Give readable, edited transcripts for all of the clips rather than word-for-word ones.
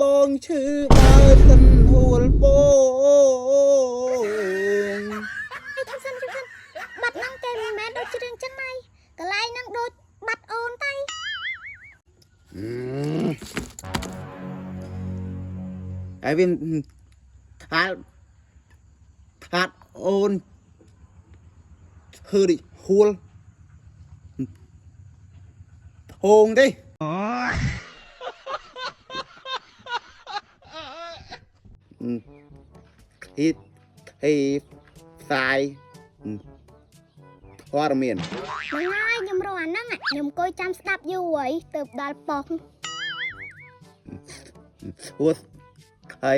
បងឈឺបើសិនហួលពងចាំសិនបាត់ហ្នឹងគេមិនមែនដូចច្រៀងចឹងម៉ៃកន្លែងហ្នឹងដូចបាត់អូនទៅហើយវាថាត់អូនឈឺដូចហួលភងទេអីផ្សាយព័ត៌មានហ្នឹងហើយខ្ញុំរកអាហ្នឹងខ្ញុំអង្គុយចាំស្ដាប់យូរហើយទៅដល់ប៉ុងធួខៃ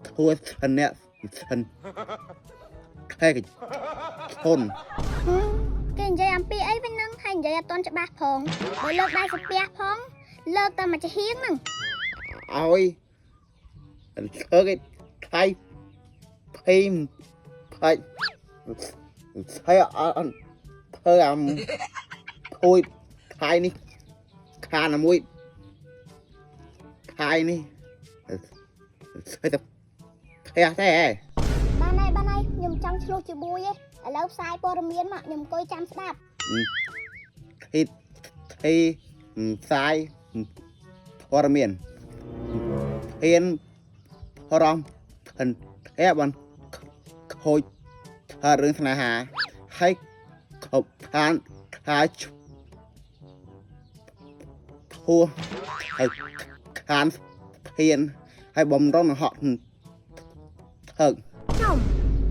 ធួស្នាក់សិនខែកឈុនគេនិយាយអំពីអីវិញហ្នឹងហើយនិយាយអត់ទាន់ច្បាស់ផងបើលើកដៃសាពះផងលើកតែមកចាហៀងហ្នឹងឲ្យធ្វើគេខៃភ័យហើយអត់ធ្វើអាភួយខៃនេះខានមួយខៃនេះស្អីទៅផ្ទះទេបានហើយខ្ញុំចង់ឆ្លោះជាមួយឯងឥឡូវផ្សាយព័ត៌មានមកខ្ញុំអង្គុយចាំស្ដាប់ធីផ្សាយព័ត៌មានហ៊ានរំភិនបានខូចថារឿងស្នេហាហើយគ្រប់ខានខាឈ្មោះហើយខានហ៊ានហើយបំរុងហក់ថឹកខ្ញុំ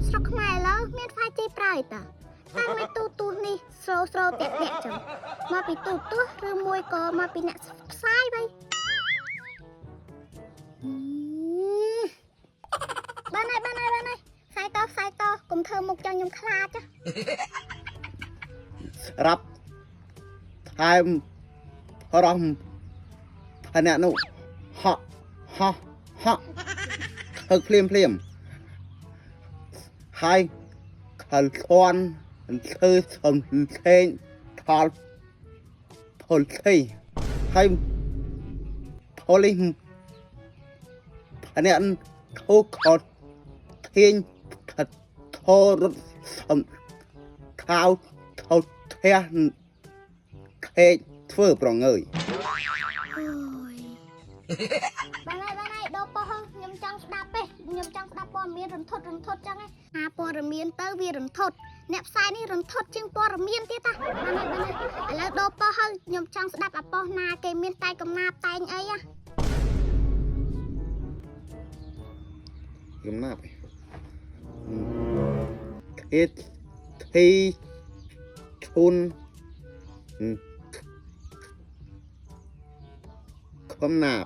ស្រុកខ្មែរឥឡូវមានផ្លែជ័យប្រើតាតែមិនទូនេះស្រោតាក់ចឹងមកពីទូឬមួយក៏មកពីអ្នកផ្សាយវិញបានហើយផ្សាយតកុំធ្វើមុខចឹងខ្ញុំខ្លាចស្រាប់ថែមរំផាននោះហក់ធ្វើភ្លាមហើយខលខនធ្វើសំខេងថលផលથઈហើយផលនេះផានធូខតធាញធរត់សំខាវថោធះខេកធ្វើប្រងើយបានហើយដោប៉ោះខ្ញុំចង់ស្ដាប់ទេខ្ញុំចង់ស្ដាប់ព័ត៌មានរន្ធត់ចឹងណាព័ត៌មានទៅវារន្ធត់អ្នកផ្សាយនេះរន្ធត់ជាងព័ត៌មានទៀតតាបានហើយឥឡូវដោប៉ោះហើយខ្ញុំចង់ស្ដាប់អាប៉ោះណាគេមានតែកំណាប់តែងអីកំណាប់ធីឈុនកំណាប់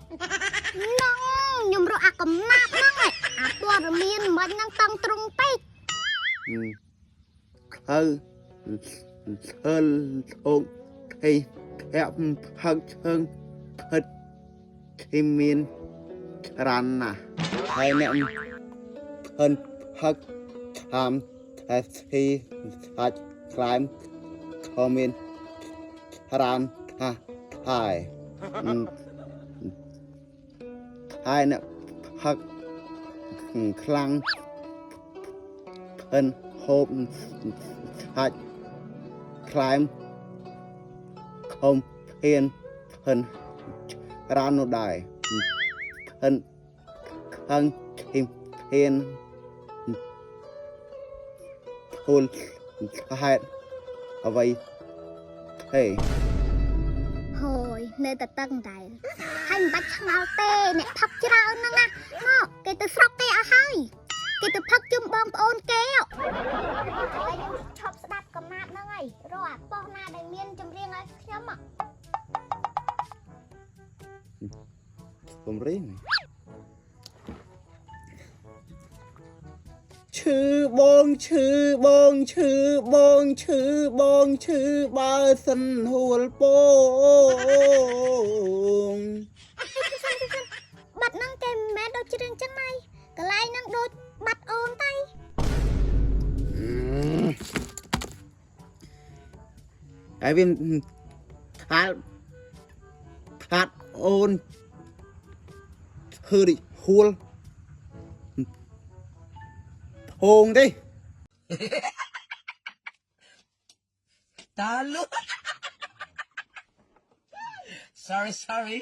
ខ្ញុំរកអាកំណាប់ហ្នឹងអាព័ត៌មានមិនហ្នឹងតឹងទ្រង់ពេកហើយអូខេធាក់ផឹកឈើផិតទីមានច្រើនណាស់ហើយអ្នកផិនផឹកតាមតែទីសាច់ខ្លែមក៏មានច្រើនថាហើយហើយអ្នកផឹកខ្លាំងផិនហូបសាច់ខ្លែមខំហ៊ានផិនច្រើននោះដែរផិនខឹងហ៊ានហូលហេតុអ្វីទេហូយនៅតែតឹងដែរហើយមិនបាច់ឆ្ងល់ទេអ្នកផឹកច្រើនហ្នឹងណាមកគេទៅស្រុកគេអស់ហើយគេទៅផឹកជុំបងប្អូនគេឥឡូវខ្ញុំឈប់ស្ដាប់កំណាប់ហ្នឹងហើយរកអាប៉ោះណាដែលមានចម្រៀងឲ្យខ្ញុំមកបំរៀងឈឺបងឈឺបើសិនហួលពងបាត់ហ្នឹងគេមិនមែនដូចច្រៀងចឹងម៉ៃកន្លែងហ្នឹងដូចបាត់អូនទៅហើយវា ថាថាត់អូនធ្វើដូចហួលហងទេ Talo. Sorry, sorry.